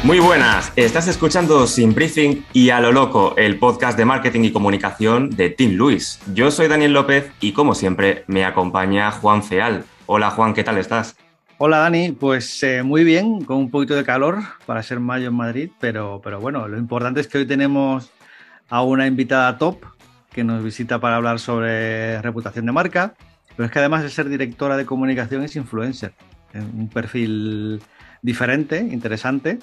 Muy buenas, estás escuchando Sin Briefing y a lo loco, el podcast de marketing y comunicación de Team Luis. Yo soy Daniel López y como siempre me acompaña Juan Feal. Hola Juan, ¿qué tal estás? Hola Dani, pues muy bien, con un poquito de calor para ser mayo en Madrid, pero bueno, lo importante es que hoy tenemos a una invitada top que nos visita para hablar sobre reputación de marca, pero es que además de ser directora de comunicación es influencer, un perfil diferente, interesante.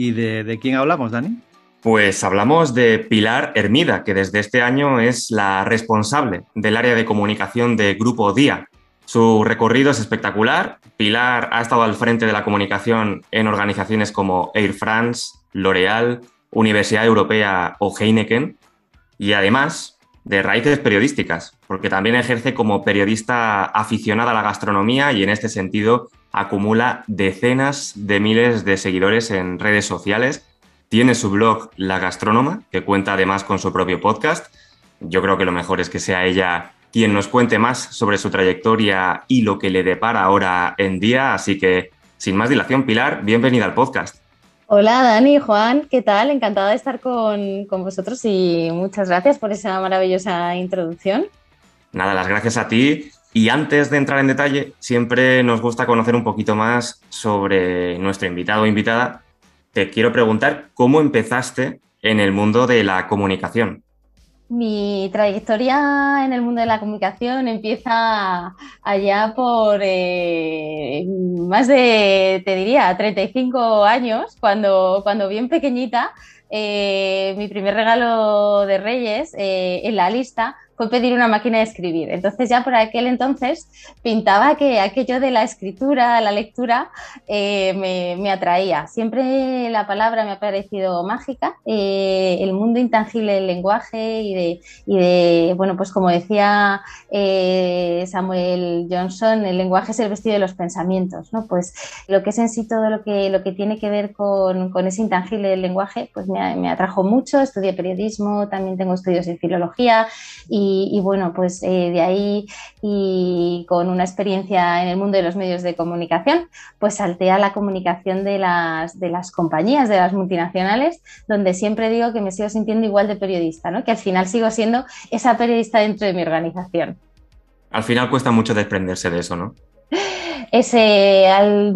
¿Y de quién hablamos, Dani? Pues hablamos de Pilar Hermida, que desde este año es la responsable del área de comunicación de Grupo Día. Su recorrido es espectacular. Pilar ha estado al frente de la comunicación en organizaciones como Air France, L'Oréal, Universidad Europea o Heineken, y además de raíces periodísticas, porque también ejerce como periodista aficionada a la gastronomía y en este sentido acumula decenas de miles de seguidores en redes sociales. Tiene su blog La Gastrónoma, que cuenta además con su propio podcast. Yo creo que lo mejor es que sea ella quien nos cuente más sobre su trayectoria y lo que le depara ahora en día. Así que, sin más dilación, Pilar, bienvenida al podcast. Hola Dani, Juan, ¿qué tal? Encantada de estar con vosotros y muchas gracias por esa maravillosa introducción. Nada, las gracias a ti. Y antes de entrar en detalle, siempre nos gusta conocer un poquito más sobre nuestro invitado o invitada. Te quiero preguntar cómo empezaste en el mundo de la comunicación. Mi trayectoria en el mundo de la comunicación empieza allá por más de, te diría, 35 años, cuando bien pequeñita, mi primer regalo de Reyes en la lista fue pedir una máquina de escribir. Entonces ya por aquel entonces pintaba que aquello de la escritura, la lectura, me atraía. Siempre la palabra me ha parecido mágica, el mundo intangible del lenguaje bueno, pues como decía Samuel Johnson, el lenguaje es el vestido de los pensamientos, ¿no? Pues lo que es en sí todo lo que tiene que ver con ese intangible del lenguaje, pues me atrajo mucho. Estudié periodismo, también tengo estudios en filología y bueno, pues de ahí y con una experiencia en el mundo de los medios de comunicación, pues salté a la comunicación de las compañías, de las multinacionales, donde siempre digo que me sigo sintiendo igual de periodista, ¿no? Que al final sigo siendo esa periodista dentro de mi organización. Al final cuesta mucho desprenderse de eso, ¿no?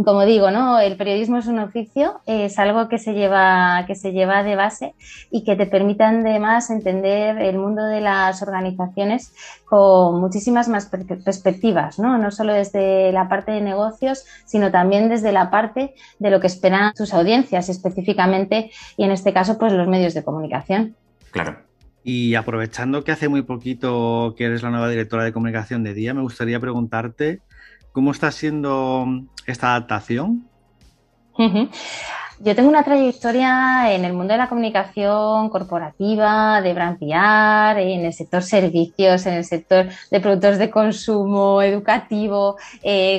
Como digo, ¿no? El periodismo es un oficio, es algo que se lleva de base y que te permite además entender el mundo de las organizaciones con muchísimas más perspectivas, ¿no? No solo desde la parte de negocios, sino también desde la parte de lo que esperan sus audiencias específicamente y en este caso pues los medios de comunicación. Claro. Y aprovechando que hace muy poquito que eres la nueva directora de comunicación de Día, me gustaría preguntarte cómo está siendo esta adaptación. Yo tengo una trayectoria en el mundo de la comunicación corporativa, de brand PR, en el sector servicios, en el sector de productos de consumo, educativo,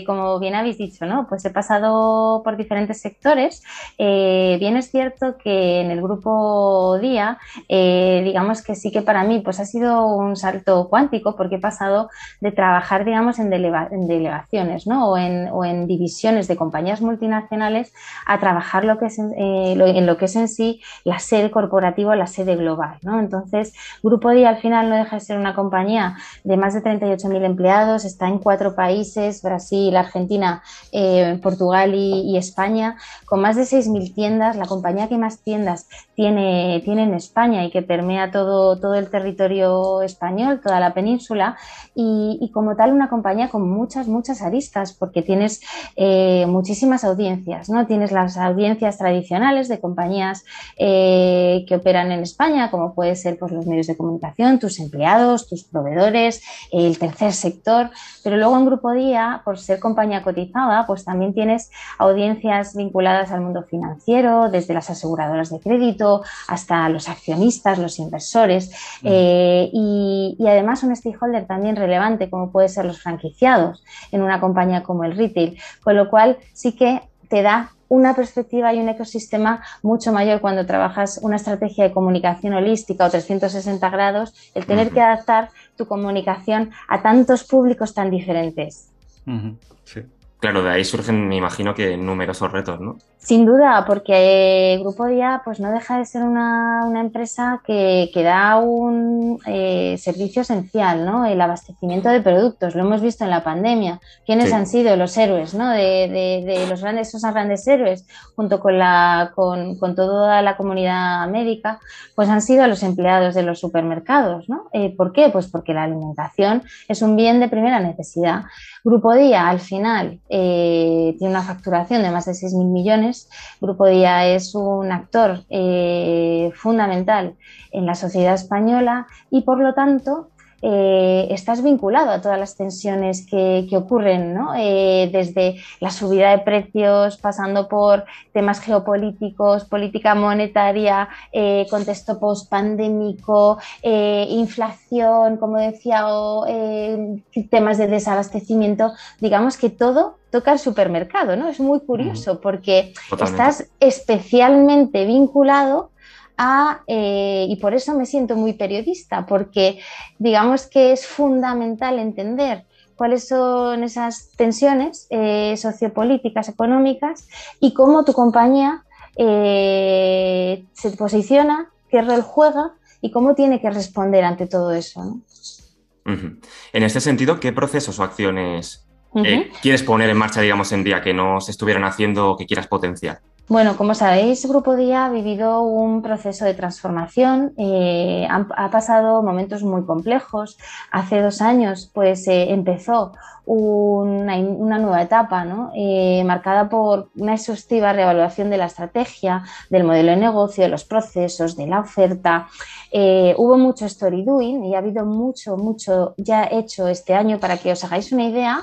como bien habéis dicho, ¿no? Pues he pasado por diferentes sectores. Bien es cierto que en el grupo Día, digamos que sí que para mí pues ha sido un salto cuántico porque he pasado de trabajar, digamos, en delegaciones, ¿no? O en divisiones de compañías multinacionales a trabajar en lo que es en sí la sede corporativa, la sede global, ¿no? Entonces, Grupo Día al final no deja de ser una compañía de más de 38.000 empleados, está en 4 países, Brasil, Argentina, Portugal y España, con más de 6.000 tiendas, la compañía que más tiendas tiene en España y que permea todo el territorio español, toda la península, y como tal una compañía con muchas aristas, porque tienes muchísimas audiencias, ¿no? Tienes las audiencias tradicionales de compañías que operan en España, como puede ser pues, los medios de comunicación, tus empleados, tus proveedores, el tercer sector, pero luego en Grupo Día, por ser compañía cotizada, pues también tienes audiencias vinculadas al mundo financiero, desde las aseguradoras de crédito hasta los accionistas, los inversores, y además un stakeholder también relevante como puede ser los franquiciados en una compañía como el retail, con lo cual sí que te da una perspectiva y un ecosistema mucho mayor cuando trabajas una estrategia de comunicación holística o 360 grados, el tener que adaptar tu comunicación a tantos públicos tan diferentes. Sí. Claro, de ahí surgen, me imagino que numerosos retos, ¿no? Sin duda, porque Grupo Día pues no deja de ser una empresa que da un servicio esencial, ¿no? El abastecimiento de productos. Lo hemos visto en la pandemia. ¿Quiénes Sí. han sido los héroes, ¿no? De los grandes, esos grandes héroes, junto con toda la comunidad médica, pues han sido los empleados de los supermercados, ¿no? ¿Por qué? Pues porque la alimentación es un bien de primera necesidad. Grupo Día, al final, tiene una facturación de más de 6.000 millones. Grupo Día es un actor fundamental en la sociedad española y, por lo tanto, estás vinculado a todas las tensiones que ocurren, ¿no? Desde la subida de precios, pasando por temas geopolíticos, política monetaria, contexto post-pandémico, inflación, como decía, o temas de desabastecimiento. Digamos que todo toca el supermercado, ¿no? Es muy curioso porque Totalmente. estás especialmente vinculado y por eso me siento muy periodista, porque digamos que es fundamental entender cuáles son esas tensiones sociopolíticas, económicas y cómo tu compañía se posiciona, qué rol juega y cómo tiene que responder ante todo eso, ¿no? Ujú. En este sentido, ¿qué procesos o acciones Uh-huh. quieres poner en marcha, digamos, en día que no se estuvieran haciendo o que quieras potenciar? Bueno, como sabéis, Grupo Día ha vivido un proceso de transformación, ha pasado momentos muy complejos. Hace 2 años, pues empezó una nueva etapa, ¿no? Marcada por una exhaustiva reevaluación de la estrategia, del modelo de negocio, de los procesos, de la oferta. Hubo mucho story doing y ha habido mucho ya hecho este año. Para que os hagáis una idea,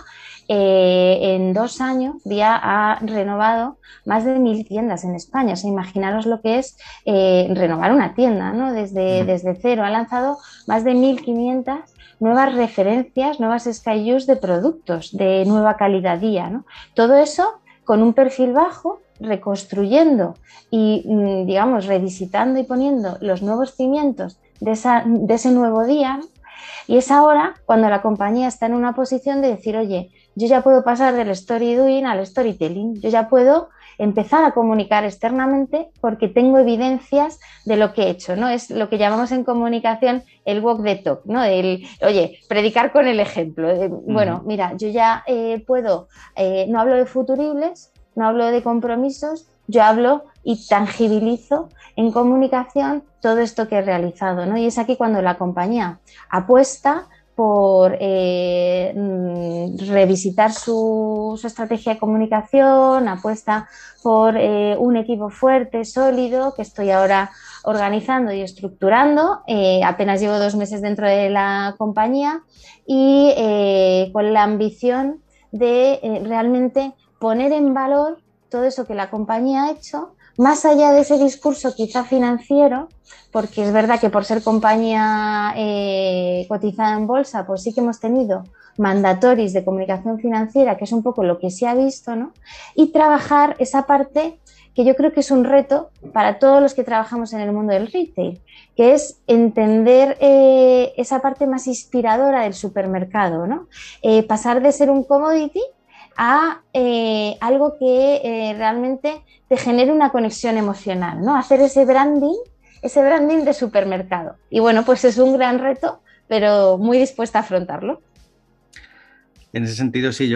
en 2 años Día ha renovado más de 1.000 tiendas en España. O sea, imaginaros lo que es renovar una tienda, ¿no? Desde cero. Ha lanzado más de 1.500 nuevas referencias, nuevas SKUs de productos de nueva calidad día, ¿no? Todo eso con un perfil bajo, reconstruyendo y, digamos, revisitando y poniendo los nuevos cimientos de ese nuevo día, ¿no? Y es ahora cuando la compañía está en una posición de decir, oye, yo ya puedo pasar del story doing al storytelling, yo ya puedo empezar a comunicar externamente porque tengo evidencias de lo que he hecho, ¿no? Es lo que llamamos en comunicación el walk the talk, ¿no? Oye, predicar con el ejemplo. Bueno, mira, yo ya puedo, no hablo de futuribles, no hablo de compromisos, yo hablo y tangibilizo en comunicación todo esto que he realizado, ¿no? Y es aquí cuando la compañía apuesta por revisitar su estrategia de comunicación, apuesta por un equipo fuerte, sólido, que estoy ahora organizando y estructurando. Apenas llevo 2 meses dentro de la compañía y con la ambición de realmente poner en valor todo eso que la compañía ha hecho, más allá de ese discurso quizá financiero, porque es verdad que por ser compañía cotizada en bolsa, pues sí que hemos tenido mandatories de comunicación financiera, que es un poco lo que se ha visto, ¿no? Y trabajar esa parte que yo creo que es un reto para todos los que trabajamos en el mundo del retail, que es entender esa parte más inspiradora del supermercado, ¿no? Pasar de ser un commodity a algo que realmente te genere una conexión emocional, ¿no? Hacer ese branding de supermercado. Y bueno, pues es un gran reto, pero muy dispuesta a afrontarlo. En ese sentido, sí,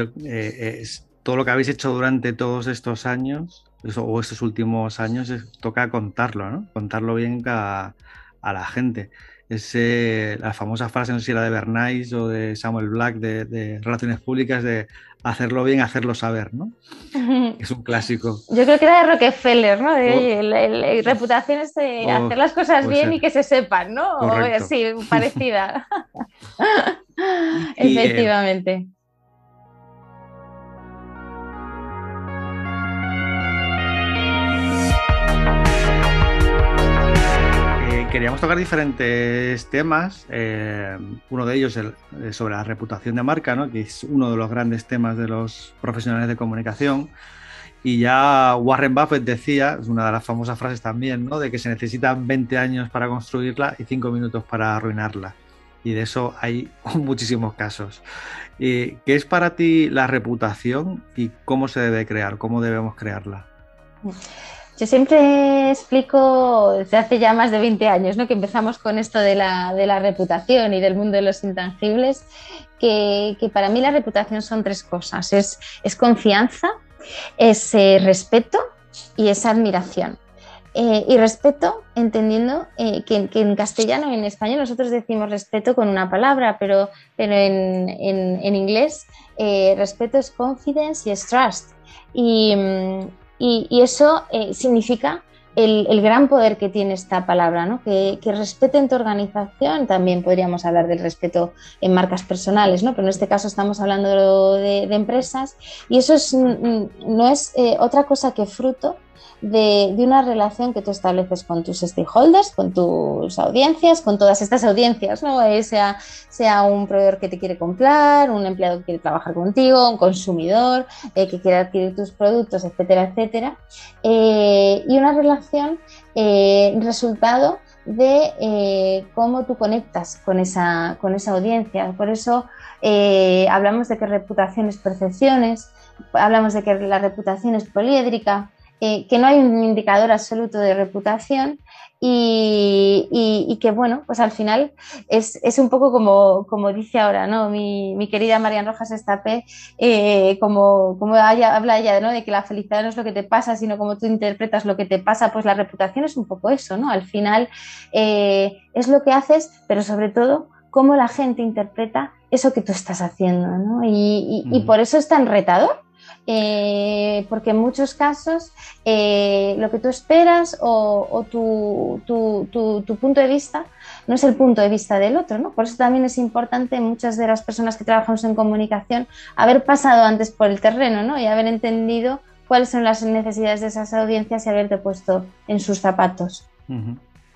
todo lo que habéis hecho durante todos estos años, o estos últimos años, toca contarlo, ¿no? Contarlo bien a la gente. La famosa frase, no sé si era de Bernays o de Samuel Black, de Relaciones Públicas, de hacerlo bien, hacerlo saber, ¿no? Es un clásico. Yo creo que era de Rockefeller, ¿no? De reputación es de hacer las cosas bien y que se sepan, ¿no? Correcto. O sí, parecida. Efectivamente. Queríamos tocar diferentes temas. Uno de ellos sobre la reputación de marca, ¿no? Que es uno de los grandes temas de los profesionales de comunicación. Y ya Warren Buffett decía, es una de las famosas frases también, ¿no? De que se necesitan 20 años para construirla y 5 minutos para arruinarla. y de eso hay muchísimos casos. ¿Qué es para ti la reputación y cómo se debe crear? ¿Cómo debemos crearla? Yo siempre explico, desde hace ya más de 20 años, ¿no? Que empezamos con esto de la reputación y del mundo de los intangibles, que para mí la reputación son tres cosas. Es confianza, es respeto y es admiración. Y respeto, entendiendo que en castellano y en español nosotros decimos respeto con una palabra, pero en inglés respeto es confidence y es trust. Y, y eso significa el gran poder que tiene esta palabra, ¿no? Que respeten tu organización. También podríamos hablar del respeto en marcas personales, ¿no? Pero en este caso estamos hablando de empresas, y eso no es otra cosa que fruto de una relación que tú estableces con tus stakeholders, con tus audiencias, con todas estas audiencias, ¿no? Sea un proveedor que te quiere comprar, un empleado que quiere trabajar contigo, un consumidor que quiere adquirir tus productos, etcétera, etcétera. Y una relación resultado de cómo tú conectas con esa audiencia. Por eso hablamos de que reputación es percepciones, hablamos de que la reputación es poliédrica, que no hay un indicador absoluto de reputación y que, bueno, pues al final es un poco como dice ahora, ¿no? Mi querida Marian Rojas Estapé, como habla ella, ¿no? De que la felicidad no es lo que te pasa, sino cómo tú interpretas lo que te pasa. Pues la reputación es un poco eso, ¿no? Al final es lo que haces, pero sobre todo cómo la gente interpreta eso que tú estás haciendo, ¿no? Y por eso es tan retador. Porque en muchos casos lo que tú esperas o tu punto de vista no es el punto de vista del otro, ¿no? Por eso también es importante, muchas de las personas que trabajamos en comunicación, haber pasado antes por el terreno, ¿no? Y haber entendido cuáles son las necesidades de esas audiencias y haberte puesto en sus zapatos.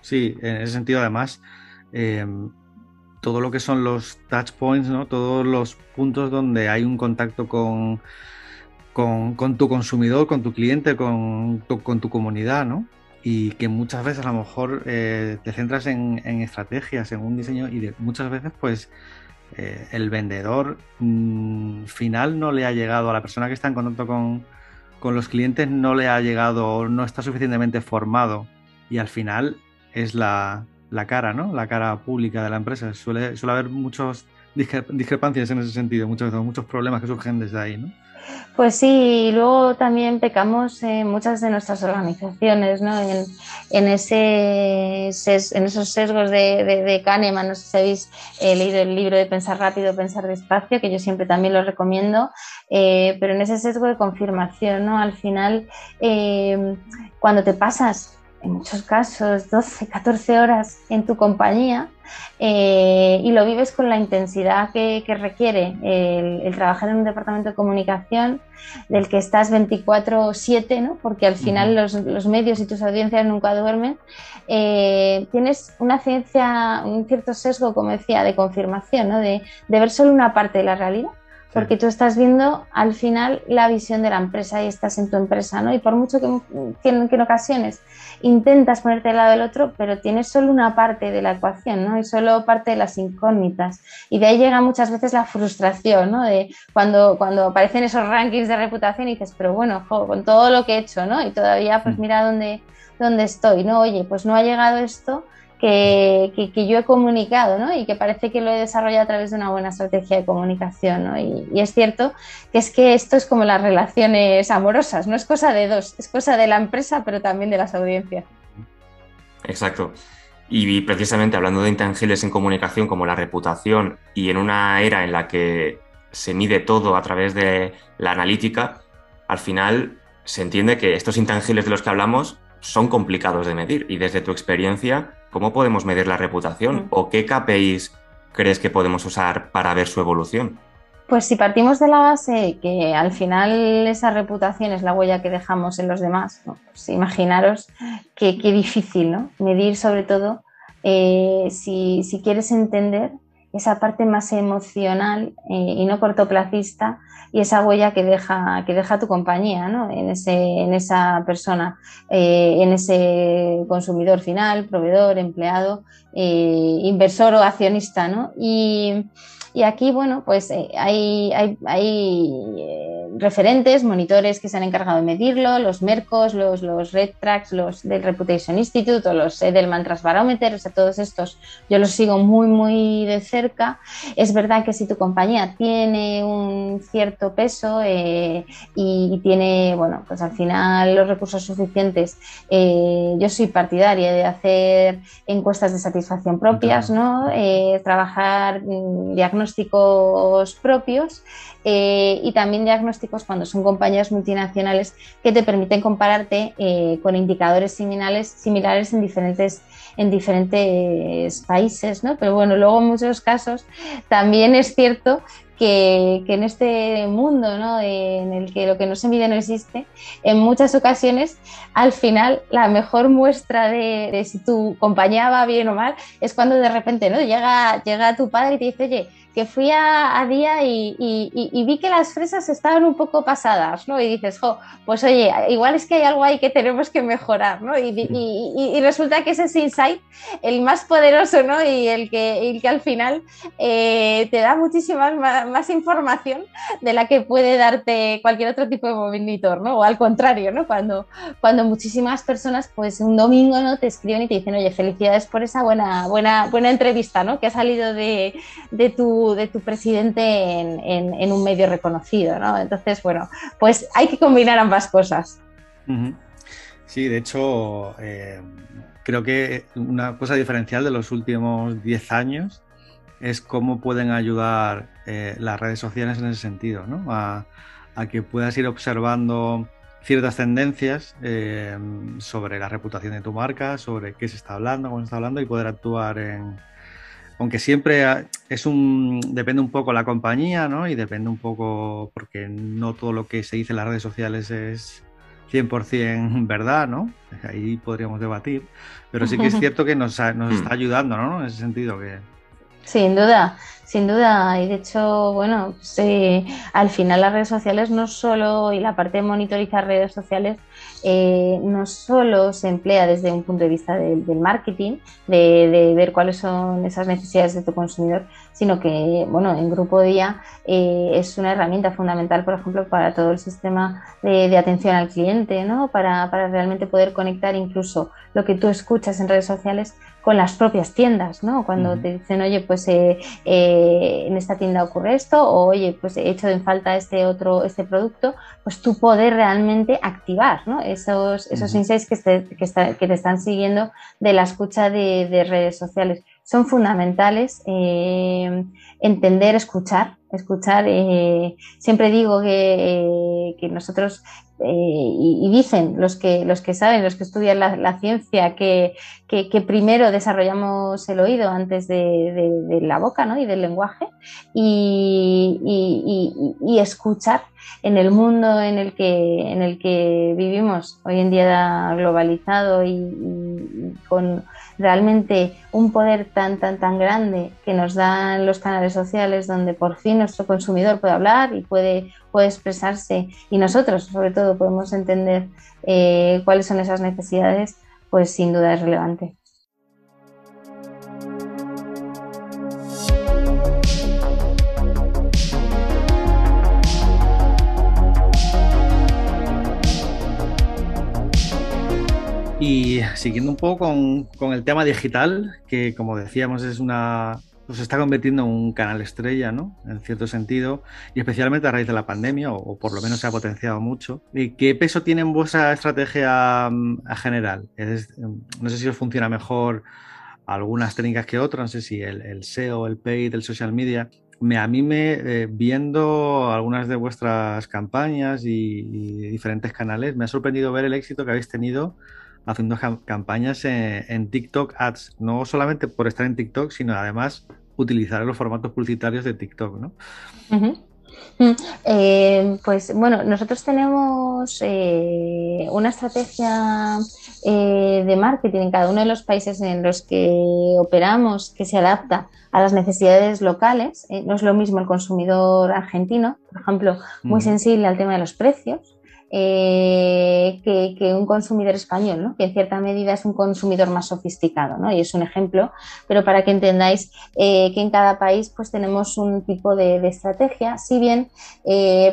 Sí, en ese sentido, además, todo lo que son los touch points, ¿no? Todos los puntos donde hay un contacto con tu consumidor, con tu cliente, con tu comunidad, ¿no? Y que muchas veces a lo mejor te centras en estrategias, en un diseño, y muchas veces pues el vendedor final no le ha llegado a la persona que está en contacto con los clientes, no le ha llegado, no está suficientemente formado, y al final es la cara, ¿no? La cara pública de la empresa. Suele haber muchas discrepancias en ese sentido, muchas veces, muchos problemas que surgen desde ahí, ¿no? Pues sí, y luego también pecamos en muchas de nuestras organizaciones, ¿no? En esos sesgos de Kahneman. No sé si habéis leído el libro de Pensar rápido, pensar despacio, que yo siempre también lo recomiendo, pero en ese sesgo de confirmación, ¿no? Al final, cuando te pasas, en muchos casos, 12, 14 horas en tu compañía y lo vives con la intensidad que requiere el trabajar en un departamento de comunicación del que estás 24/7, ¿no? Porque al final los medios y tus audiencias nunca duermen, tienes un cierto sesgo, como decía, de confirmación, ¿no? De ver solo una parte de la realidad. Porque tú estás viendo al final la visión de la empresa y estás en tu empresa, ¿no? Y por mucho que en ocasiones intentas ponerte al lado del otro, pero tienes solo una parte de la ecuación, ¿no? Y solo parte de las incógnitas. Y de ahí llega muchas veces la frustración, ¿no? De cuando aparecen esos rankings de reputación y dices, pero bueno, con todo lo que he hecho, ¿no? Y todavía pues mira dónde estoy, ¿no? Oye, pues no ha llegado esto que yo he comunicado, ¿no? Y que parece que lo he desarrollado a través de una buena estrategia de comunicación, ¿no? Y es cierto que esto es como las relaciones amorosas, no es cosa de dos, es cosa de la empresa, pero también de las audiencias. Exacto. Y precisamente hablando de intangibles en comunicación como la reputación, y en una era en la que se mide todo a través de la analítica, al final se entiende que estos intangibles de los que hablamos son complicados de medir. Y desde tu experiencia, ¿cómo podemos medir la reputación? ¿O qué KPIs crees que podemos usar para ver su evolución? Pues si partimos de la base que al final esa reputación es la huella que dejamos en los demás, ¿no? Pues imaginaros qué difícil, ¿no? Medir sobre todo si quieres entender esa parte más emocional y no cortoplacista y esa huella que deja tu compañía, ¿no? En esa persona, en ese consumidor final, proveedor, empleado, inversor o accionista, ¿no? Y aquí, bueno, pues hay referentes, monitores que se han encargado de medirlo, los Mercos, los Red Tracks, los del Reputation Institute o los Edelman Trust Barometer, o sea, todos estos yo los sigo muy, muy de cerca. Es verdad que si tu compañía tiene un cierto peso y tiene, bueno, pues al final los recursos suficientes, yo soy partidaria de hacer encuestas de satisfacción propias, ¿no? Trabajar diagnósticos propios y también diagnósticos cuando son compañías multinacionales que te permiten compararte con indicadores similares en diferentes países, ¿no? Pero bueno, luego en muchos casos también es cierto que en este mundo, ¿no? En el que lo que no se mide no existe, en muchas ocasiones, al final, la mejor muestra de si tu compañía va bien o mal es cuando de repente, ¿no? llega tu padre y te dice, oye, que fui a Día y vi que las fresas estaban un poco pasadas, ¿no? Y dices, jo, pues oye, igual es que hay algo ahí que tenemos que mejorar, ¿no? Y resulta que ese es insight el más poderoso, ¿no? Y el que al final te da muchísima más información de la que puede darte cualquier otro tipo de monitor, ¿no? O al contrario, ¿no? Cuando muchísimas personas, pues un domingo, ¿no? Te escriben y te dicen, oye, felicidades por esa buena entrevista, ¿no? Que ha salido de tu presidente en un medio reconocido, ¿no? Entonces, bueno, pues hay que combinar ambas cosas. Sí, de hecho, creo que una cosa diferencial de los últimos 10 años es cómo pueden ayudar las redes sociales en ese sentido, ¿no? A que puedas ir observando ciertas tendencias sobre la reputación de tu marca, sobre qué se está hablando, cómo se está hablando y poder actuar aunque siempre depende un poco la compañía, ¿no? Y depende un poco, porque no todo lo que se dice en las redes sociales es 100% verdad, ¿no? Ahí podríamos debatir, pero sí que es cierto que nos está ayudando, ¿no? En ese sentido que... Sin duda. Y de hecho, bueno, al final las redes sociales no solo, y la parte de monitorizar redes sociales, no solo se emplea desde un punto de vista del marketing, de ver cuáles son esas necesidades de tu consumidor, sino que, bueno, en Grupo Día es una herramienta fundamental, por ejemplo, para todo el sistema de atención al cliente, ¿no? Para realmente poder conectar incluso lo que tú escuchas en redes sociales con las propias tiendas, ¿no? Cuando te dicen, oye, pues en esta tienda ocurre esto, o oye, pues he hecho en falta este producto, pues tú poder realmente activar, ¿no? Esos insights que te están siguiendo de la escucha de redes sociales. Son fundamentales entender, escuchar. Siempre digo que nosotros, y dicen los que saben, los que estudian la ciencia, que primero desarrollamos el oído antes de la boca, ¿no? Y del lenguaje, y escuchar en el mundo en el que vivimos hoy en día globalizado y con realmente un poder tan grande que nos dan los canales sociales, donde por fin nuestro consumidor puede hablar y puede expresarse, y nosotros sobre todo podemos entender cuáles son esas necesidades, pues sin duda es relevante. Y siguiendo un poco con el tema digital, que como decíamos se está convirtiendo en un canal estrella, ¿no? En cierto sentido, y especialmente a raíz de la pandemia, o por lo menos se ha potenciado mucho. ¿Qué peso tiene en vuestra estrategia general? No sé si os funciona mejor algunas técnicas que otras, no sé si el SEO, el paid, el social media. Viendo algunas de vuestras campañas y diferentes canales, me ha sorprendido ver el éxito que habéis tenido haciendo campañas en TikTok Ads, no solamente por estar en TikTok, sino además utilizar los formatos publicitarios de TikTok, ¿no? Pues bueno, nosotros tenemos una estrategia de marketing en cada uno de los países en los que operamos que se adapta a las necesidades locales. No es lo mismo el consumidor argentino, por ejemplo, muy sensible al tema de los precios, que un consumidor español, ¿no? Que en cierta medida es un consumidor más sofisticado, ¿no? Y es un ejemplo, pero para que entendáis que en cada país pues tenemos un tipo de estrategia, si bien,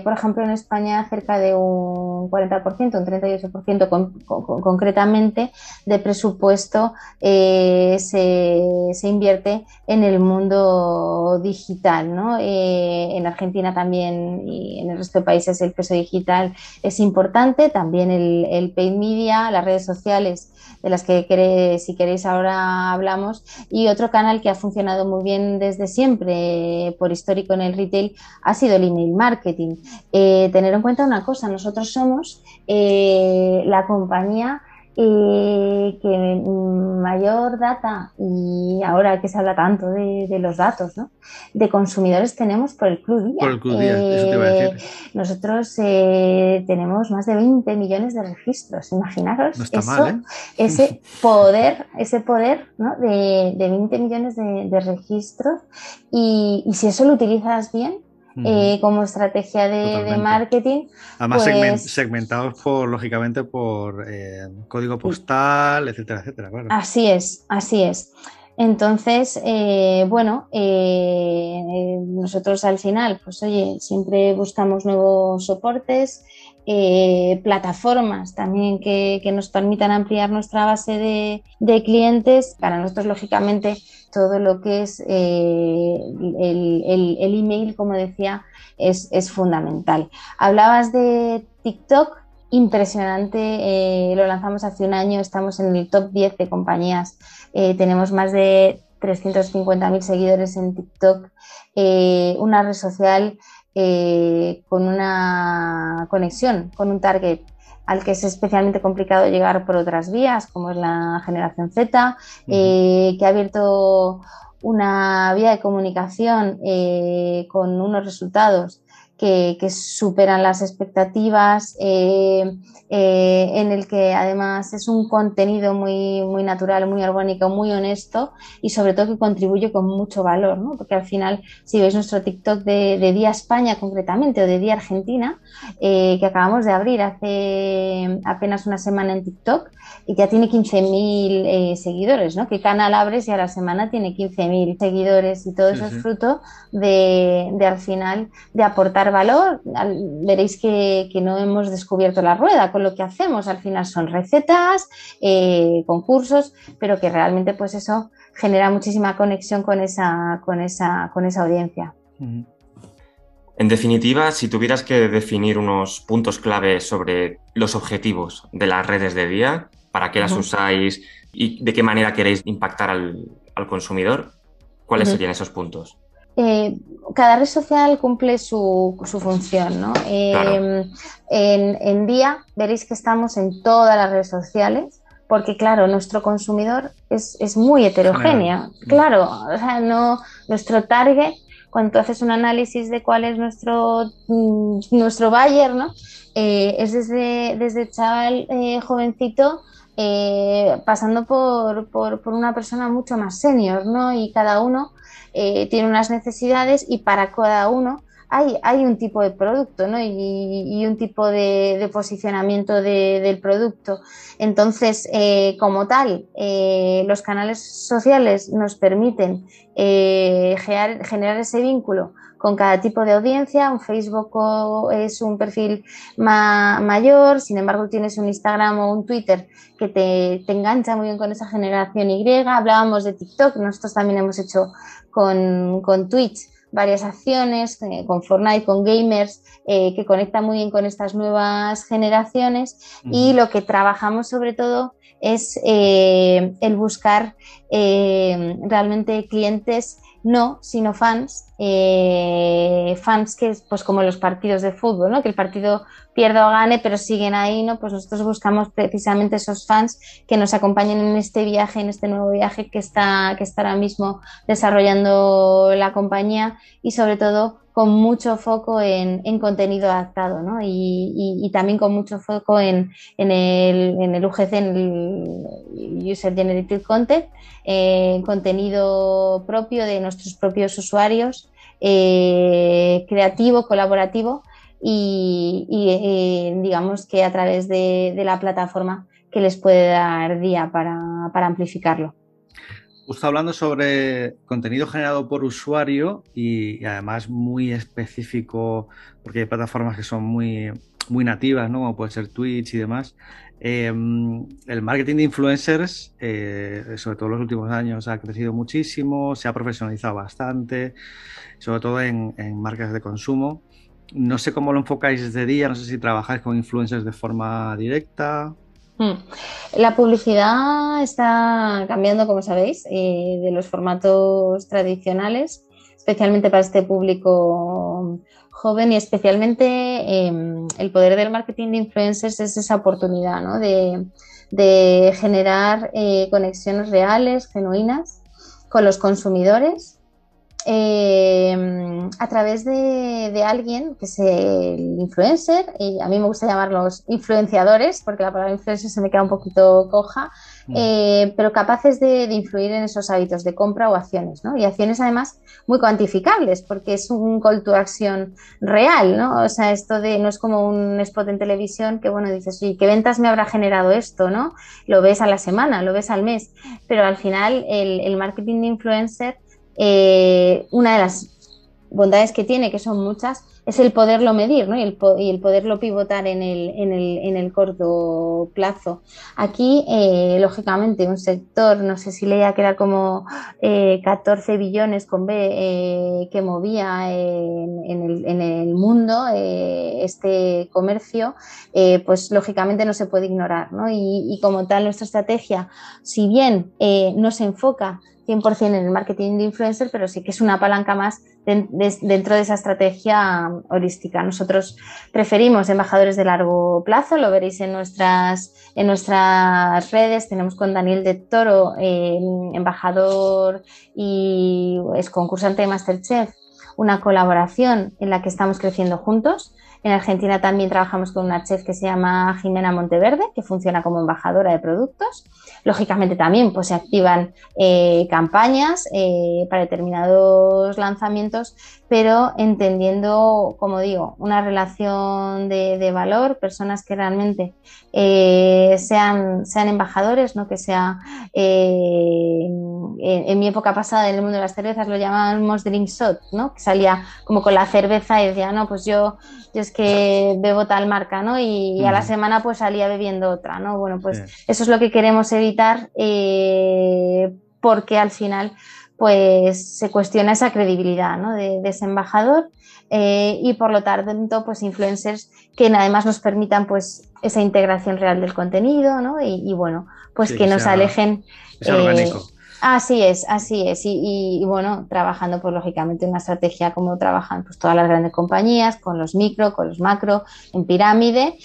por ejemplo, en España cerca de un 40%, un 38% concretamente de presupuesto se invierte en el mundo digital, ¿no? En Argentina también y en el resto de países el peso digital es importante, también el paid media, las redes sociales, de las que si queréis ahora hablamos, y otro canal que ha funcionado muy bien desde siempre, por histórico en el retail, ha sido el email marketing. Tener en cuenta una cosa, nosotros somos la compañía que mayor data, y ahora que se habla tanto de los datos, ¿no?, de consumidores tenemos por el Club Día. Por el Club Día, eso te iba a decir. Nosotros tenemos más de 20 millones de registros, imaginaros. No está eso, mal, ¿eh? ese poder, ¿no?, de 20 millones de registros, y si eso lo utilizas bien, como estrategia de marketing. Además, pues, segmentados lógicamente por código postal, etcétera, etcétera. Claro. Así es, así es. Entonces, nosotros al final, pues oye, siempre buscamos nuevos soportes, plataformas también que nos permitan ampliar nuestra base de clientes. Para nosotros, lógicamente, todo lo que es el email, como decía, es fundamental. Hablabas de TikTok, impresionante, lo lanzamos hace un año, estamos en el top 10 de compañías, tenemos más de 350.000 seguidores en TikTok, una red social con una conexión, con un target al que es especialmente complicado llegar por otras vías, como es la generación Z, que ha abierto una vía de comunicación con unos resultados que superan las expectativas, en el que además es un contenido muy, muy natural, muy orgánico, muy honesto, y sobre todo que contribuye con mucho valor, ¿no? Porque al final, si veis nuestro TikTok de Día España concretamente, o de Día Argentina, que acabamos de abrir hace apenas una semana en TikTok, y ya tiene 15.000 seguidores, ¿no? ¿Qué canal abres y a la semana tiene 15.000 seguidores? Y todo eso es fruto de al final de aportar valor. Veréis que no hemos descubierto la rueda con lo que hacemos. Al final son recetas, concursos, pero que realmente pues eso genera muchísima conexión con esa audiencia. En definitiva, si tuvieras que definir unos puntos clave sobre los objetivos de las redes de día, para qué las usáis y de qué manera queréis impactar al consumidor, ¿cuáles serían esos puntos? Cada red social cumple su función, ¿no? Claro. En Día veréis que estamos en todas las redes sociales, porque claro, nuestro consumidor es muy heterogéneo. Claro, o sea, nuestro target, cuando tú haces un análisis de cuál es nuestro buyer, ¿no? Es desde chaval jovencito, pasando por una persona mucho más senior, ¿no? Y cada uno tiene unas necesidades, y para cada uno hay un tipo de producto, ¿no? y un tipo de posicionamiento del producto. Entonces, como tal, los canales sociales nos permiten generar ese vínculo con cada tipo de audiencia. Un Facebook es un perfil mayor, sin embargo tienes un Instagram o un Twitter que te engancha muy bien con esa generación Y. Hablábamos de TikTok, nosotros también hemos hecho con Twitch varias acciones, con Fortnite, con gamers, que conectan muy bien con estas nuevas generaciones, y lo que trabajamos sobre todo es el buscar realmente clientes, no, sino fans, fans que pues como los partidos de fútbol, ¿no? Que el partido pierda o gane, pero siguen ahí, ¿no? Pues nosotros buscamos precisamente esos fans que nos acompañen en este viaje, en este nuevo viaje que está ahora mismo desarrollando la compañía, y sobre todo con mucho foco en contenido adaptado, ¿no? Y también con mucho foco en el UGC, en el User Generated Content, contenido propio de nuestros propios usuarios, creativo, colaborativo y digamos que a través de la plataforma que les puede dar día para amplificarlo. Justo hablando sobre contenido generado por usuario y además muy específico, porque hay plataformas que son muy nativas, ¿no? Como puede ser Twitch y demás. El marketing de influencers, sobre todo en los últimos años, ha crecido muchísimo, se ha profesionalizado bastante, sobre todo en marcas de consumo. No sé cómo lo enfocáis desde día, no sé si trabajáis con influencers de forma directa. La publicidad está cambiando, como sabéis, de los formatos tradicionales, especialmente para este público joven y especialmente el poder del marketing de influencers es esa oportunidad, ¿no? de generar conexiones reales, genuinas con los consumidores a través de alguien que es el influencer, y a mí me gusta llamarlos influenciadores porque la palabra influencer se me queda un poquito coja, pero capaces de influir en esos hábitos de compra o acciones, ¿no? Y acciones además muy cuantificables porque es un call to action real, ¿no? O sea, no es como un spot en televisión que, bueno, dices, oye, ¿qué ventas me habrá generado esto, no? Lo ves a la semana, lo ves al mes, pero al final el marketing de influencer, una de las bondades que tiene, que son muchas, es el poderlo medir, ¿no? y el poderlo pivotar en el corto plazo. Aquí, lógicamente, un sector, no sé si leía que era como 14 billones con B que movía en el mundo este comercio, pues lógicamente no se puede ignorar, ¿no? Y como tal, nuestra estrategia, si bien no se enfoca 100% en el marketing de influencer, pero sí que es una palanca más dentro de esa estrategia holística. Nosotros preferimos embajadores de largo plazo, lo veréis en nuestras redes. Tenemos con Daniel de Toro, embajador y es concursante de MasterChef, una colaboración en la que estamos creciendo juntos. En Argentina también trabajamos con una chef que se llama Jimena Monteverde, que funciona como embajadora de productos. Lógicamente también pues, se activan campañas para determinados lanzamientos, pero entendiendo, como digo, una relación de valor, personas que realmente sean embajadores, ¿no? Que sea, en mi época pasada en el mundo de las cervezas lo llamábamos drink shot, ¿no? Que salía como con la cerveza y decía, no, pues yo es que bebo tal marca, ¿no? Y a la semana pues salía bebiendo otra, ¿no? Bueno, pues eso es lo que queremos evitar porque al final pues se cuestiona esa credibilidad, ¿no? de ese embajador y por lo tanto pues influencers que además nos permitan pues esa integración real del contenido, ¿no? Y bueno, pues sí, que nos alejen. Es orgánico. Así es. Y bueno, trabajando pues lógicamente una estrategia como trabajan pues todas las grandes compañías, con los micro, con los macro, en pirámide,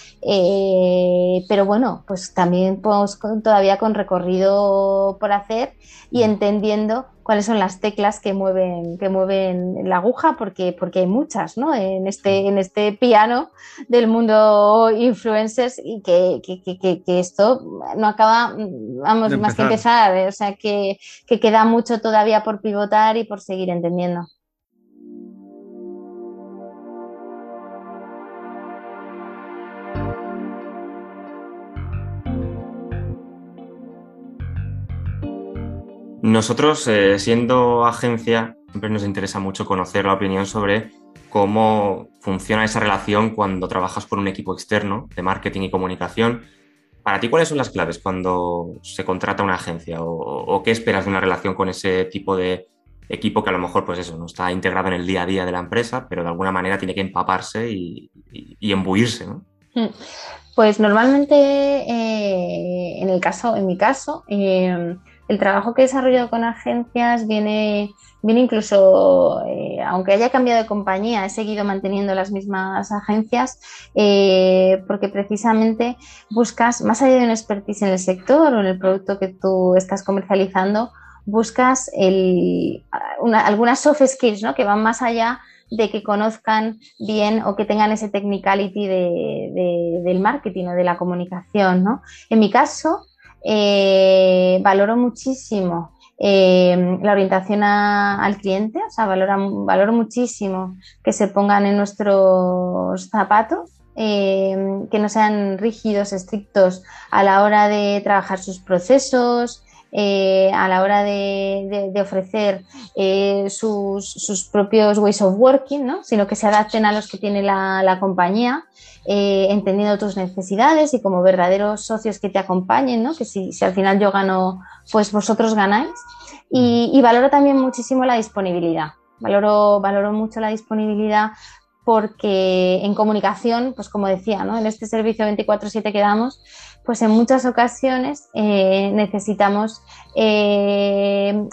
pero bueno, pues también pues, todavía con recorrido por hacer y entendiendo cuáles son las teclas que mueven la aguja, porque hay muchas, ¿no? En este piano del mundo influencers y que esto no acaba, vamos, más que empezar, o sea que queda mucho todavía por pivotar y por seguir entendiendo. Nosotros, siendo agencia, siempre nos interesa mucho conocer la opinión sobre cómo funciona esa relación cuando trabajas con un equipo externo de marketing y comunicación. Para ti, ¿cuáles son las claves cuando se contrata una agencia? ¿O qué esperas de una relación con ese tipo de equipo que a lo mejor, pues eso, no está integrado en el día a día de la empresa, pero de alguna manera tiene que empaparse y embuirse, ¿no? Pues normalmente, en mi caso, el trabajo que he desarrollado con agencias viene incluso, aunque haya cambiado de compañía, he seguido manteniendo las mismas agencias, porque precisamente buscas, más allá de una expertise en el sector o en el producto que tú estás comercializando, buscas algunas soft skills, ¿no? Que van más allá de que conozcan bien o que tengan ese technicality del marketing o de la comunicación, ¿no? En mi caso, valoro muchísimo la orientación al cliente, o sea, valoro muchísimo que se pongan en nuestros zapatos, que no sean rígidos, estrictos a la hora de trabajar sus procesos, a la hora de ofrecer sus propios ways of working, ¿no? Sino que se adapten a los que tiene la compañía, entendiendo tus necesidades y como verdaderos socios que te acompañen, ¿no? Que si al final yo gano, pues vosotros ganáis. Y valoro también muchísimo la disponibilidad. Valoro mucho la disponibilidad porque en comunicación, pues como decía, ¿no? En este servicio 24/7 que damos, pues en muchas ocasiones necesitamos la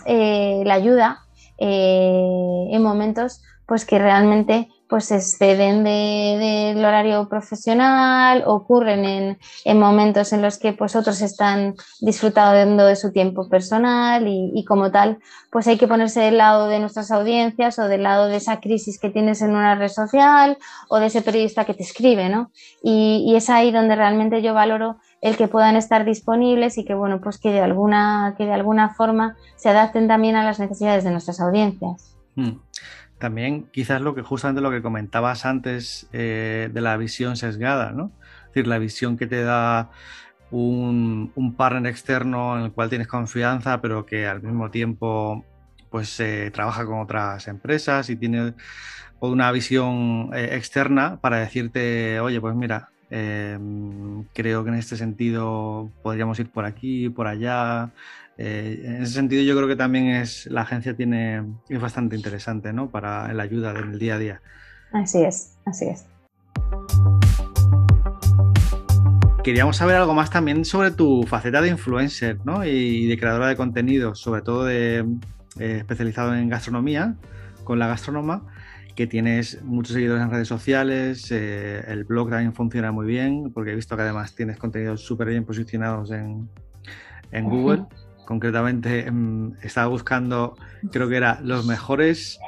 ayuda en momentos pues que realmente pues se exceden del horario profesional, ocurren en momentos en los que pues otros están disfrutando de su tiempo personal y como tal pues hay que ponerse del lado de nuestras audiencias o del lado de esa crisis que tienes en una red social o de ese periodista que te escribe, ¿no? Y es ahí donde realmente yo valoro el que puedan estar disponibles y que bueno pues que de alguna forma se adapten también a las necesidades de nuestras audiencias. También quizás justamente lo que comentabas antes de la visión sesgada, ¿no? Es decir, la visión que te da un partner externo en el cual tienes confianza, pero que al mismo tiempo pues trabaja con otras empresas y tiene una visión externa para decirte, oye, pues mira, creo que en este sentido podríamos ir por aquí, por allá. En ese sentido yo creo que también la agencia es bastante interesante, ¿no? Para la ayuda en el día a día. Así es. Queríamos saber algo más también sobre tu faceta de influencer, ¿no? Y de creadora de contenido, sobre todo especializado en gastronomía, con La Gastrónoma, que tienes muchos seguidores en redes sociales, el blog también funciona muy bien, porque he visto que además tienes contenidos súper bien posicionados en Google. Concretamente estaba buscando, creo que era las mejores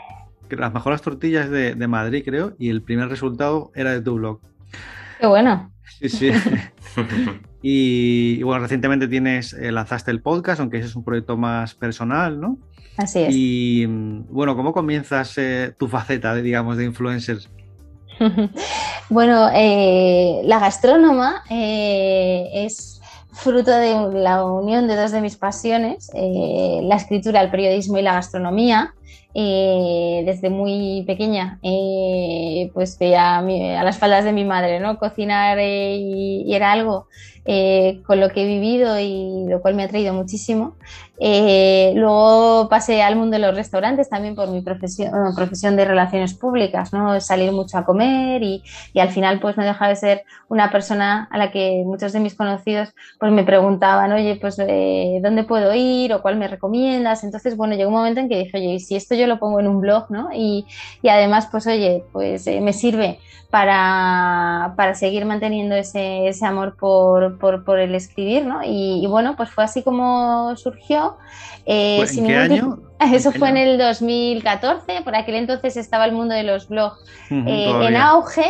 tortillas de Madrid, creo, y el primer resultado era de tu blog. ¡Qué bueno! Sí. Y bueno, recientemente lanzaste el podcast, aunque ese es un proyecto más personal, ¿no? Así es. Y bueno, ¿cómo comienzas tu faceta, digamos, de influencer? Bueno, La Gastrónoma es fruto de la unión de dos de mis pasiones, la escritura, el periodismo y la gastronomía. Desde muy pequeña pues veía a las faldas de mi madre, ¿no? Cocinar y era algo con lo que he vivido y lo cual me ha traído muchísimo. Luego pasé al mundo de los restaurantes también por mi profesión de relaciones públicas, ¿no? Salir mucho a comer y al final pues no deja de ser una persona a la que muchos de mis conocidos pues me preguntaban, oye, pues ¿dónde puedo ir o cuál me recomiendas? Entonces, bueno, llegó un momento en que dije, oye, ¿y si esto yo lo pongo en un blog, ¿no? Y además, pues oye, pues me sirve para seguir manteniendo ese amor por el escribir, ¿no? Y bueno, pues fue así como surgió. ¿En qué año? Eso fue en el 2014, por aquel entonces estaba el mundo de los blogs en auge.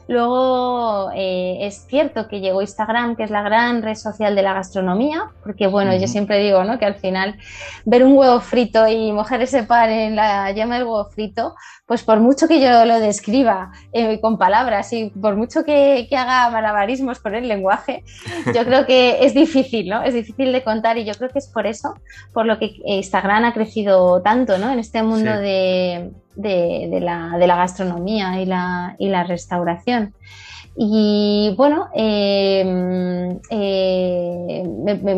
Luego es cierto que llegó Instagram, que es la gran red social de la gastronomía, porque bueno, yo siempre digo, ¿no? Que al final ver un huevo frito y mojar ese pan en la yema del huevo frito, pues por mucho que yo lo describa con palabras y por mucho que haga malabarismos con el lenguaje, yo creo que es difícil, ¿no? Es difícil de contar y yo creo que es por eso, por lo que Instagram ha crecido tanto, ¿no? En este mundo de la gastronomía y la restauración. Y bueno,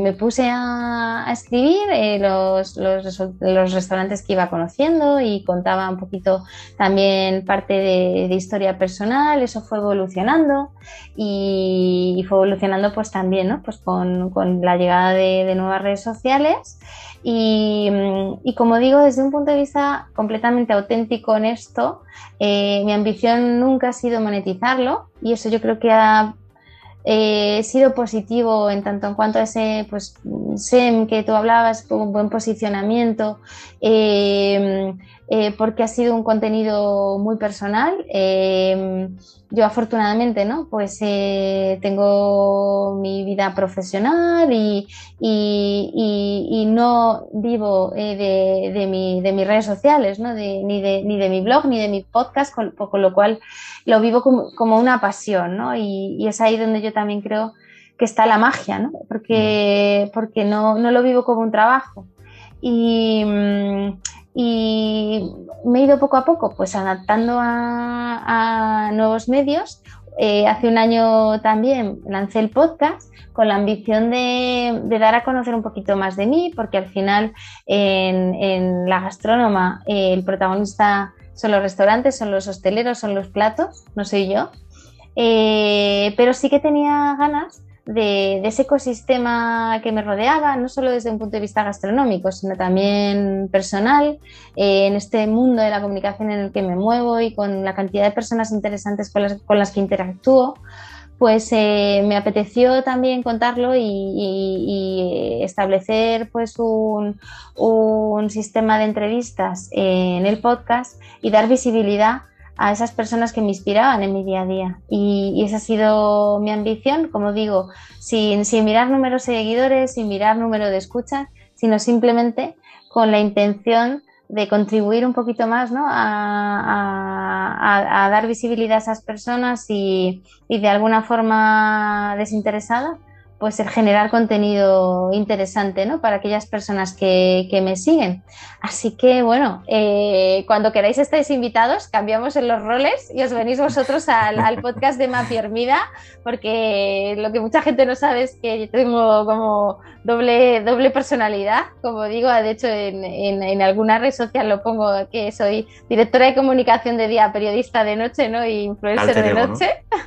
me puse a escribir los restaurantes que iba conociendo y contaba un poquito también parte de historia personal. Eso fue evolucionando y fue evolucionando pues también, ¿no? Pues con la llegada de nuevas redes sociales. Y como digo, desde un punto de vista completamente auténtico, honesto, mi ambición nunca ha sido monetizarlo y eso yo creo que ha sido positivo en tanto en cuanto a ese pues, SEM que tú hablabas, con un buen posicionamiento, porque ha sido un contenido muy personal. Yo afortunadamente, ¿no? Pues tengo mi vida profesional y no vivo de mis redes sociales, ¿no? Ni de mi blog ni de mi podcast, con lo cual lo vivo como una pasión, ¿no? Y es ahí donde yo también creo que está la magia, ¿no? Porque no lo vivo como un trabajo. Y me he ido poco a poco pues adaptando a nuevos medios. Hace un año también lancé el podcast con la ambición de dar a conocer un poquito más de mí, porque al final en La Gastrónoma el protagonista son los restaurantes, son los hosteleros, son los platos, no soy yo. Pero sí que tenía ganas de ese ecosistema que me rodeaba, no solo desde un punto de vista gastronómico, sino también personal, en este mundo de la comunicación en el que me muevo y con la cantidad de personas interesantes con las que interactúo, pues me apeteció también contarlo y establecer pues un sistema de entrevistas en el podcast y dar visibilidad a esas personas que me inspiraban en mi día a día. Y esa ha sido mi ambición, como digo, sin mirar número de seguidores, sin mirar número de escuchas, sino simplemente con la intención de contribuir un poquito más, ¿no? a dar visibilidad a esas personas y de alguna forma desinteresada, pues el generar contenido interesante, ¿no? Para aquellas personas que me siguen. Así que, bueno, cuando queráis estáis invitados, cambiamos en los roles y os venís vosotros al podcast de Mapi Hermida, porque lo que mucha gente no sabe es que yo tengo como doble personalidad, como digo, de hecho en alguna red social lo pongo que soy directora de comunicación de día, periodista de noche, ¿no? Y influencer de noche. ¿No?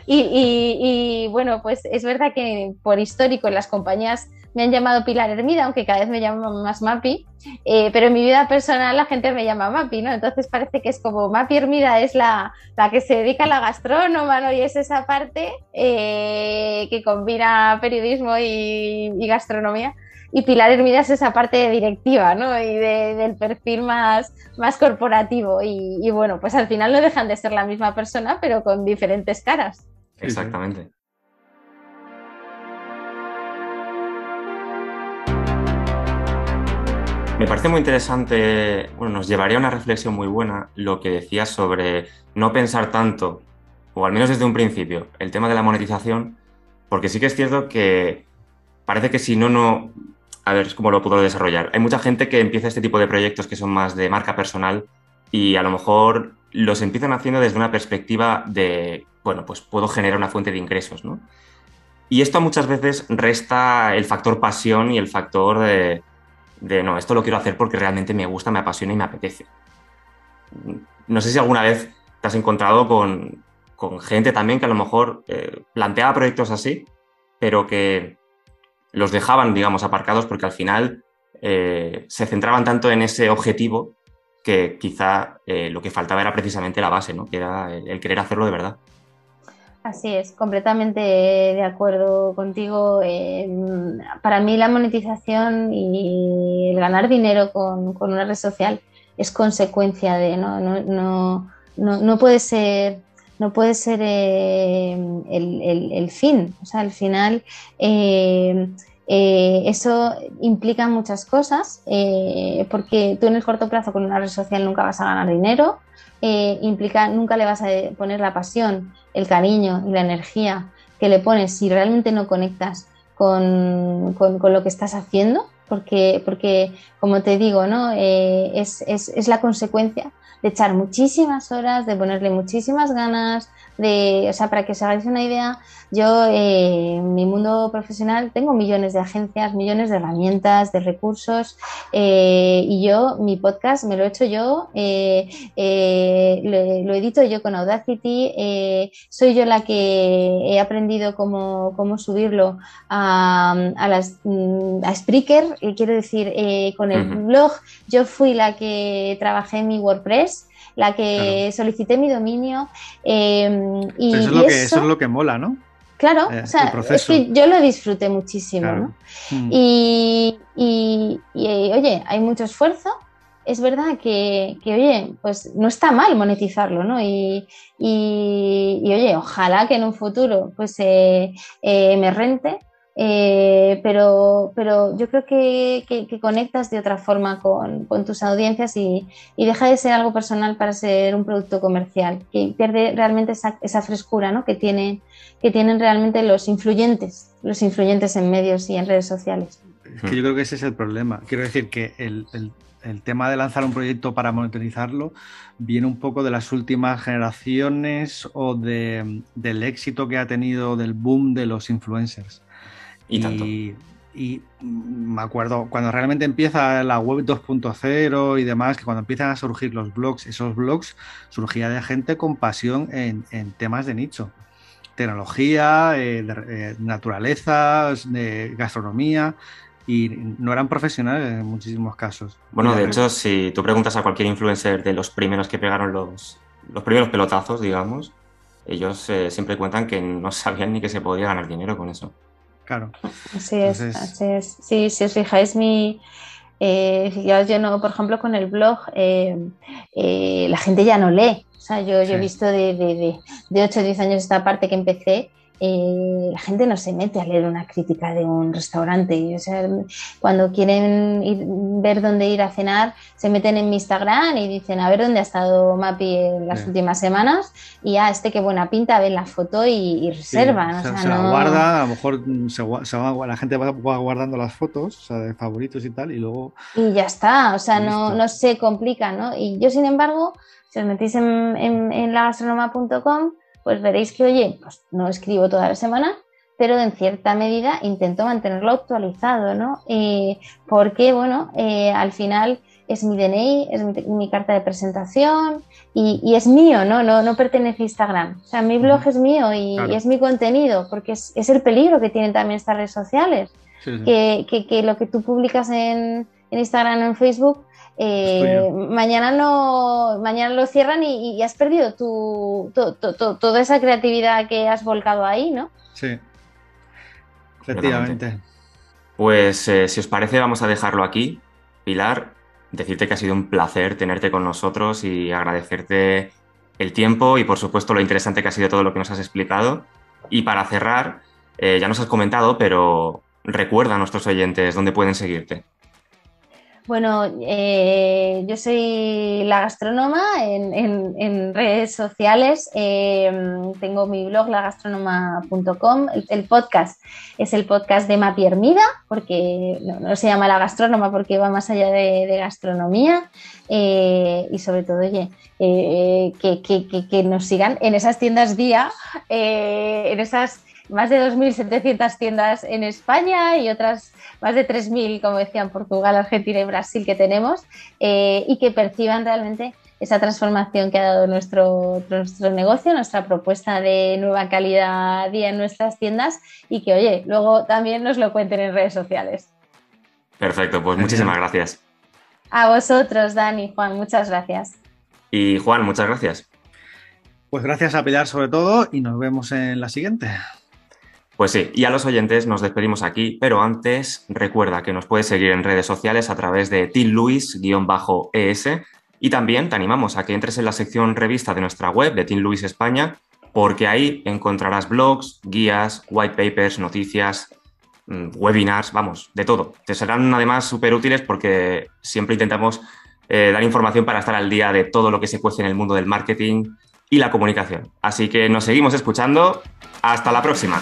y bueno, pues es verdad que por histórico en las compañías me han llamado Pilar Hermida, aunque cada vez me llaman más Mapi, pero en mi vida personal la gente me llama Mapi, ¿no? Entonces parece que es como Mapi Hermida es la que se dedica a la gastrónoma, ¿no? Y es esa parte que combina periodismo y gastronomía. Y Pilar Hermida es esa parte directiva, ¿no? Y del perfil más corporativo. Y bueno, pues al final no dejan de ser la misma persona, pero con diferentes caras. Exactamente. Me parece muy interesante, bueno, nos llevaría a una reflexión muy buena lo que decías sobre no pensar tanto, o al menos desde un principio, el tema de la monetización, porque sí que es cierto que parece que si no, a ver cómo lo puedo desarrollar. Hay mucha gente que empieza este tipo de proyectos que son más de marca personal y a lo mejor los empiezan haciendo desde una perspectiva de, bueno, pues puedo generar una fuente de ingresos, ¿no? Y esto muchas veces resta el factor pasión y el factor de no, esto lo quiero hacer porque realmente me gusta, me apasiona y me apetece. No sé si alguna vez te has encontrado con gente también que a lo mejor planteaba proyectos así, pero que los dejaban, digamos, aparcados porque al final se centraban tanto en ese objetivo que quizá lo que faltaba era precisamente la base, ¿no? Que era el querer hacerlo de verdad. Así es, completamente de acuerdo contigo. Para mí la monetización y el ganar dinero con una red social es consecuencia de, no puede ser, el fin. O sea, al final eso implica muchas cosas, porque tú en el corto plazo con una red social nunca vas a ganar dinero. Nunca le vas a poner la pasión, el cariño y la energía que le pones si realmente no conectas con lo que estás haciendo, porque como te digo, ¿no? Es la consecuencia de echar muchísimas horas, de ponerle muchísimas ganas, o sea, para que os hagáis una idea, yo en mi mundo profesional tengo millones de agencias, millones de herramientas, de recursos, y mi podcast me lo he hecho yo, lo edito yo con Audacity, soy yo la que he aprendido cómo subirlo a Spreaker, quiero decir, con el blog, yo fui la que trabajé en mi WordPress, la que solicité mi dominio. Eso es lo que mola, ¿no? Claro, o sea, es que yo lo disfruté muchísimo, claro. ¿No? Y oye, hay mucho esfuerzo. Es verdad que, oye, pues no está mal monetizarlo, ¿no? Y oye, ojalá que en un futuro pues me rente, pero yo creo que conectas de otra forma con tus audiencias y deja de ser algo personal para ser un producto comercial, que pierde realmente esa frescura, ¿no? que tienen realmente los influyentes en medios y en redes sociales. Es que yo creo que ese es el problema. Quiero decir que el tema de lanzar un proyecto para monetizarlo viene un poco de las últimas generaciones o del éxito que ha tenido, del boom de los influencers. Y me acuerdo cuando realmente empieza la web 2.0 y demás, que cuando empiezan a surgir los blogs, esos blogs surgía de gente con pasión en temas de nicho. Tecnología, naturaleza, gastronomía, y no eran profesionales en muchísimos casos. Bueno, de hecho, si tú preguntas a cualquier influencer de los primeros que pegaron los primeros pelotazos, digamos, ellos siempre cuentan que no sabían ni que se podía ganar dinero con eso. Claro. Así es. Sí, si os fijáis, fijaos, yo no, por ejemplo, con el blog, la gente ya no lee. O sea, yo he visto de 8 o 10 años esta parte que empecé, la gente no se mete a leer una crítica de un restaurante. O sea, cuando quieren ver dónde ir a cenar, se meten en mi Instagram y dicen a ver dónde ha estado Mapi en las últimas semanas y qué buena pinta, ven la foto y reservan. Sí, se la guarda, a lo mejor la gente va guardando las fotos, o sea, de favoritos y tal, y luego... Y ya está, o sea, no se complica, ¿no? Y yo, sin embargo, si os metéis en lagastronoma.com, pues veréis que, oye, pues no escribo toda la semana, pero en cierta medida intento mantenerlo actualizado, ¿no? Porque, bueno, al final es mi DNI, es mi carta de presentación y es mío, ¿no? No pertenece a Instagram. O sea, mi blog es mío y es mi contenido, porque es el peligro que tienen también estas redes sociales. Sí. Que lo que tú publicas en Instagram o en Facebook, mañana lo cierran y has perdido toda esa creatividad que has volcado ahí, ¿no? Sí, efectivamente. Pues si os parece vamos a dejarlo aquí. Pilar, decirte que ha sido un placer tenerte con nosotros y agradecerte el tiempo y por supuesto lo interesante que ha sido todo lo que nos has explicado. Y para cerrar, ya nos has comentado, pero recuerda a nuestros oyentes dónde pueden seguirte. Bueno, yo soy la gastrónoma en redes sociales. Tengo mi blog, lagastronoma.com. El podcast es el podcast de Mapi Hermida, porque no se llama La Gastrónoma porque va más allá de gastronomía. Y sobre todo, oye, que nos sigan en esas tiendas día, en esas más de 2.700 tiendas en España y otras más de 3.000, como decían, Portugal, Argentina y Brasil que tenemos, y que perciban realmente esa transformación que ha dado nuestro negocio, nuestra propuesta de nueva calidad día en nuestras tiendas y que, oye, luego también nos lo cuenten en redes sociales. Perfecto, pues muchísimas gracias. A vosotros, Dani, Juan, muchas gracias. Y Juan, muchas gracias. Pues gracias a Pilar sobre todo y nos vemos en la siguiente. Pues sí, y a los oyentes nos despedimos aquí, pero antes recuerda que nos puedes seguir en redes sociales a través de teamluis_es y también te animamos a que entres en la sección revista de nuestra web de Team Luis España porque ahí encontrarás blogs, guías, white papers, noticias, webinars, vamos, de todo. Te serán además súper útiles porque siempre intentamos dar información para estar al día de todo lo que se cuece en el mundo del marketing y la comunicación. Así que nos seguimos escuchando. ¡Hasta la próxima!